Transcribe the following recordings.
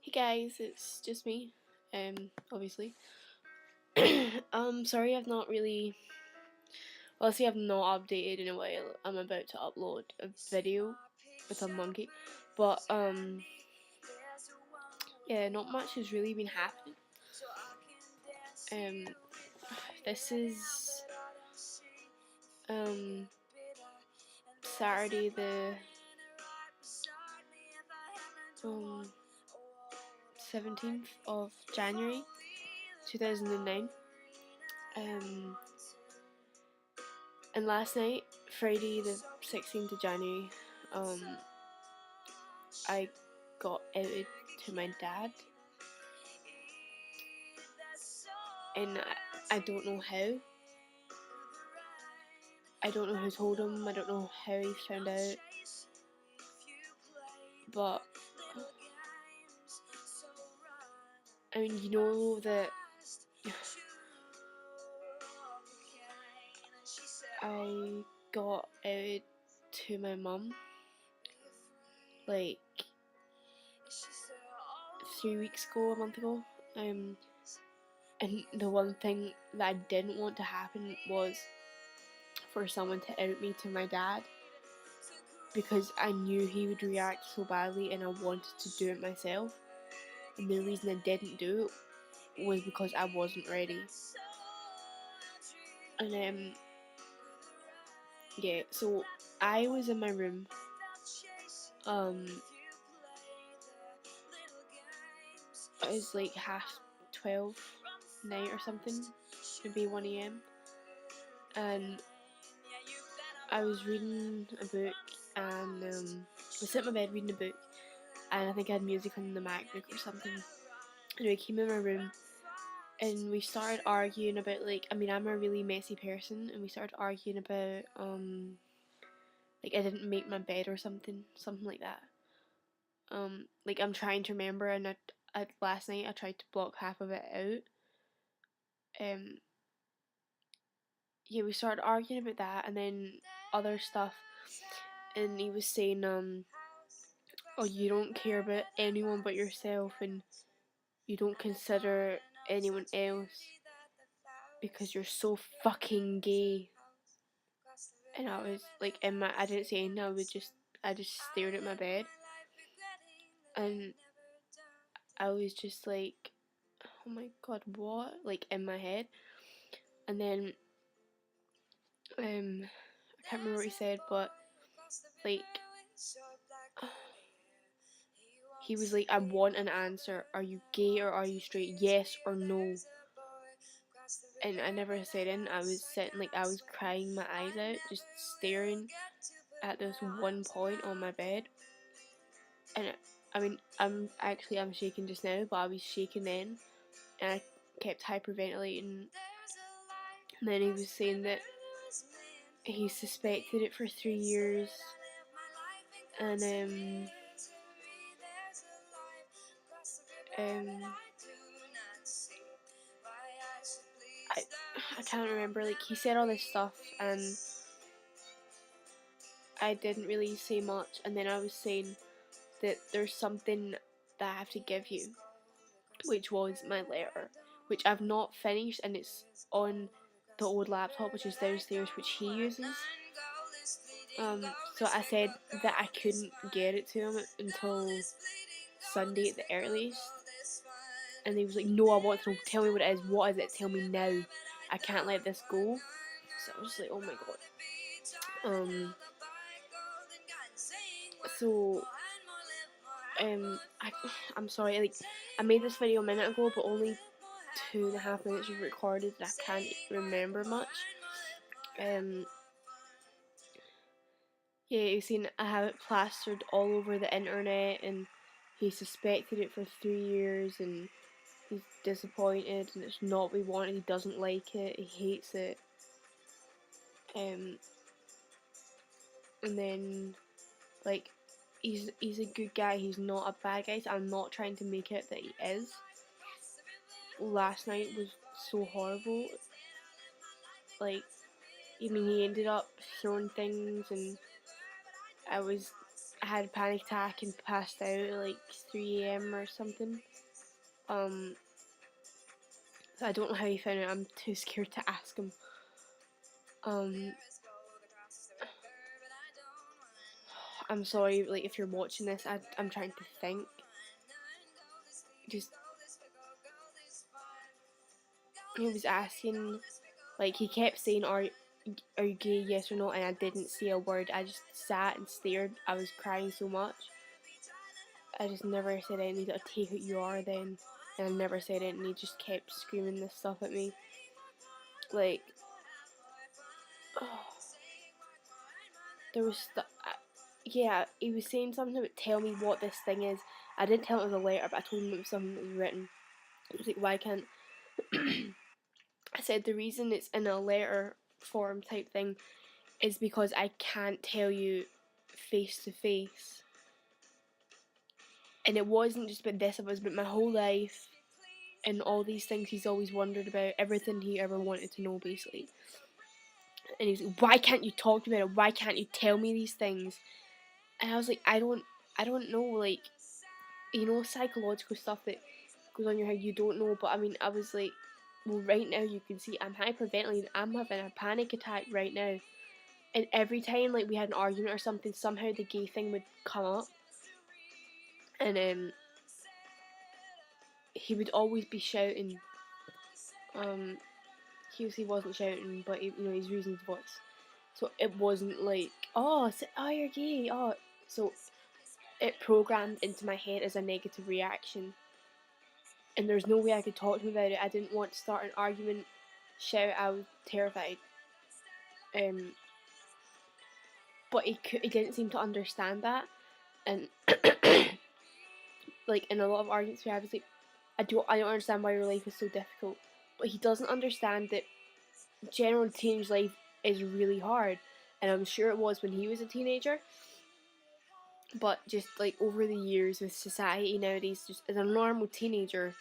Hey guys, it's just me. Obviously. Sorry I've not really. Honestly, I've not updated in a while. I'm about to upload a video with a monkey, but yeah, not much has really been happening. Um, this is Saturday the 17th of January 2009. And last night, Friday the 16th of January, I got outed to my dad, and I don't know how. I don't know who told him. I don't know how he found out, but I mean, you know that I got outed to my mum like 3 weeks ago, a month ago. And the one thing that I didn't want to happen was for someone to out me to my dad, because I knew he would react so badly and I wanted to do it myself. And the reason I didn't do it was because I wasn't ready. And yeah, so I was in my room it was like 12:30 night or something, maybe 1 a.m. and I was reading a book, and I sat in my bed reading a book, and I think I had music on the MacBook or something. And I came in my room and we started arguing about, like, I mean, I'm a really messy person, and we started arguing about like I didn't make my bed or something like that. Like, I'm trying to remember, and last night I tried to block half of it out. Yeah, we started arguing about that, and then other stuff, and he was saying, oh, you don't care about anyone but yourself, and you don't consider anyone else because you're so fucking gay. And I was like, I didn't say anything. I just stared at my bed, and I was just like, oh my god, what? Like, in my head. And then I can't remember what he said, but like, he was like, I want an answer. Are you gay or are you straight? Yes or no? And I never said anything. I was sitting, like, I was crying my eyes out, just staring at this one point on my bed. And I mean, I'm shaking just now, but I was shaking then, and I kept hyperventilating. And then he was saying that he suspected it for 3 years, and I can't remember, like, he said all this stuff, and I didn't really say much, and then I was saying that there's something that I have to give you, which was my letter, which I've not finished, and it's on the old laptop which is downstairs, which he uses. So I said that I couldn't get it to him until Sunday at the earliest, and he was like, no, I want to know, tell me what it is, what is it, tell me now, I can't let this go. So I was like, oh my god. So I'm sorry, like, I made this video a minute ago, but only 2.5 minutes was recorded, and I can't remember much. Yeah, you've seen I have it plastered all over the internet, and he suspected it for 3 years, and he's disappointed, and it's not what he wanted. He doesn't like it. He hates it. And then, like, he's a good guy. He's not a bad guy. So I'm not trying to make it that he is. Last night was so horrible. Like, I mean, he ended up throwing things, and I had a panic attack and passed out at like 3 a.m. or something. I don't know how he found it. I'm too scared to ask him. I'm sorry, like, if you're watching this, I'm trying to think. Just, he was asking, like, he kept saying, are you gay, yes or no, and I didn't say a word. I just sat and stared. I was crying so much. I just never said anything. I'll take what you are then. And I never said it, and he just kept screaming this stuff at me. Like, oh, there was stuff. Yeah, he was saying something about tell me what this thing is. I didn't tell him it was a letter, but I told him it was something that was written. He was like, why can't... I said the reason it's in a letter form type thing is because I can't tell you face to face. And it wasn't just about this, it was about my whole life and all these things he's always wondered about, everything he ever wanted to know, basically. And he's like, why can't you talk about it? Why can't you tell me these things? And I was like, I don't know, like, you know, psychological stuff that goes on in your head, you don't know. But I mean, I was like, well, right now you can see I'm hyperventilating, I'm having a panic attack right now. And every time, like, we had an argument or something, somehow the gay thing would come up. And he would always be shouting. He wasn't shouting, but he, you know, he's using his voice. So it wasn't like, oh, you're gay, oh. So it programmed into my head as a negative reaction. And there's no way I could talk to him about it. I didn't want to start an argument, shout, I was terrified. But he didn't seem to understand that. And like, in a lot of arguments we have, he's like, I don't understand why your life is so difficult. But he doesn't understand that general teenage life is really hard. And I'm sure it was when he was a teenager. But just, like, over the years with society nowadays, just as a normal teenager,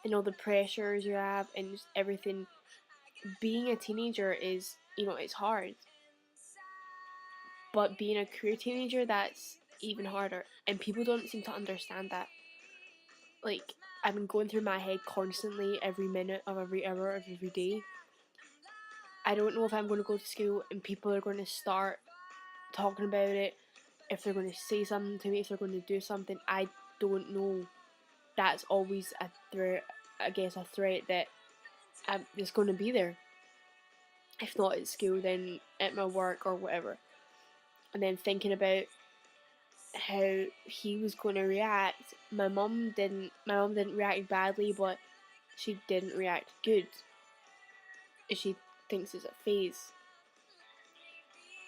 and all the pressures you have and just everything, being a teenager is, you know, it's hard. But being a queer teenager, that's even harder. And people don't seem to understand that. Like, I've been going through my head constantly, every minute of every hour of every day. I don't know if I'm going to go to school and people are going to start talking about it, if they're going to say something to me, if they're going to do something. I don't know. That's always a threat, I guess, a threat that is going to be there. If not at school, then at my work or whatever. And then thinking about how he was going to react. My mum didn't react badly, but she didn't react good. She thinks it's a phase,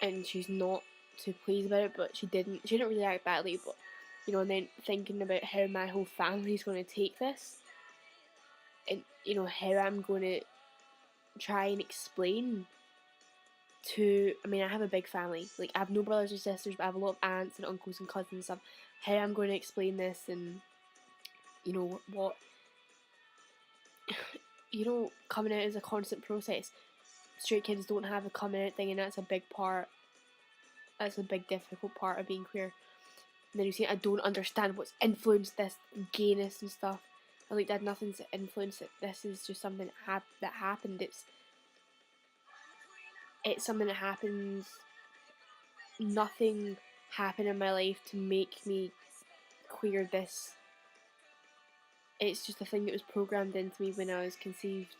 and she's not too pleased about it. But she didn't really react badly. But, you know, and then thinking about how my whole family's going to take this, and, you know, how I'm going to try and explain to, I mean, I have a big family. Like, I have no brothers or sisters, but I have a lot of aunts and uncles and cousins and stuff. How I'm going to explain this, and, you know, what, you know, coming out is a constant process. Straight kids don't have a coming out thing, and that's a big part. That's a big difficult part of being queer. And then you see, I don't understand what's influenced this gayness and stuff. I like, that nothing's influenced it. This is just something that happened. It's something that happens. Nothing happened in my life to make me queer. It's just a thing that was programmed into me when I was conceived.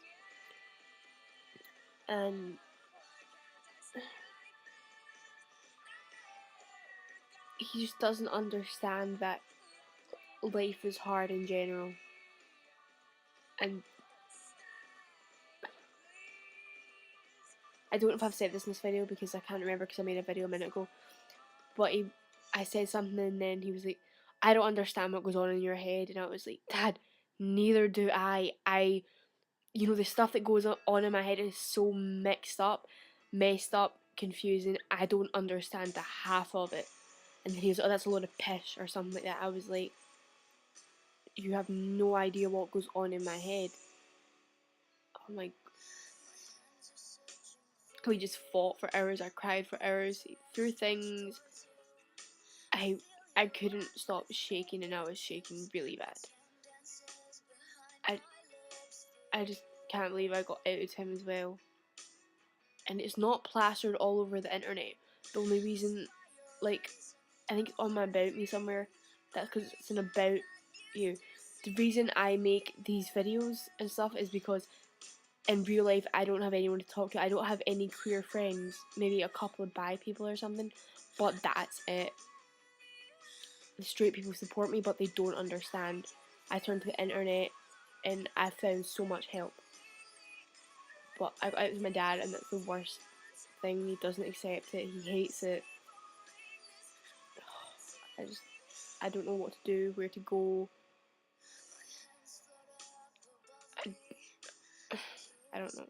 And he just doesn't understand that life is hard in general. And I don't know if I've said this in this video because I can't remember, because I made a video a minute ago. But I said something, and then he was like, I don't understand what goes on in your head. And I was like, Dad, neither do I. You know, the stuff that goes on in my head is so messed up, confusing. I don't understand the half of it. And then he was like, oh, that's a load of pish or something like that. I was like, you have no idea what goes on in my head. Oh my. We just fought for hours. I cried for hours through things. I I couldn't stop shaking, and I was shaking really bad. I just can't believe I got out of him as well. And it's not plastered all over the internet. The only reason, like, I think it's on my About Me somewhere. That's because it's an About You. The reason I make these videos and stuff is because in real life I don't have anyone to talk to. I don't have any queer friends. Maybe a couple of bi people or something. But that's it. The straight people support me, but they don't understand. I turned to the internet and I found so much help. But I got out with my dad, and that's the worst thing. He doesn't accept it. He hates it. I don't know what to do, where to go. I don't know.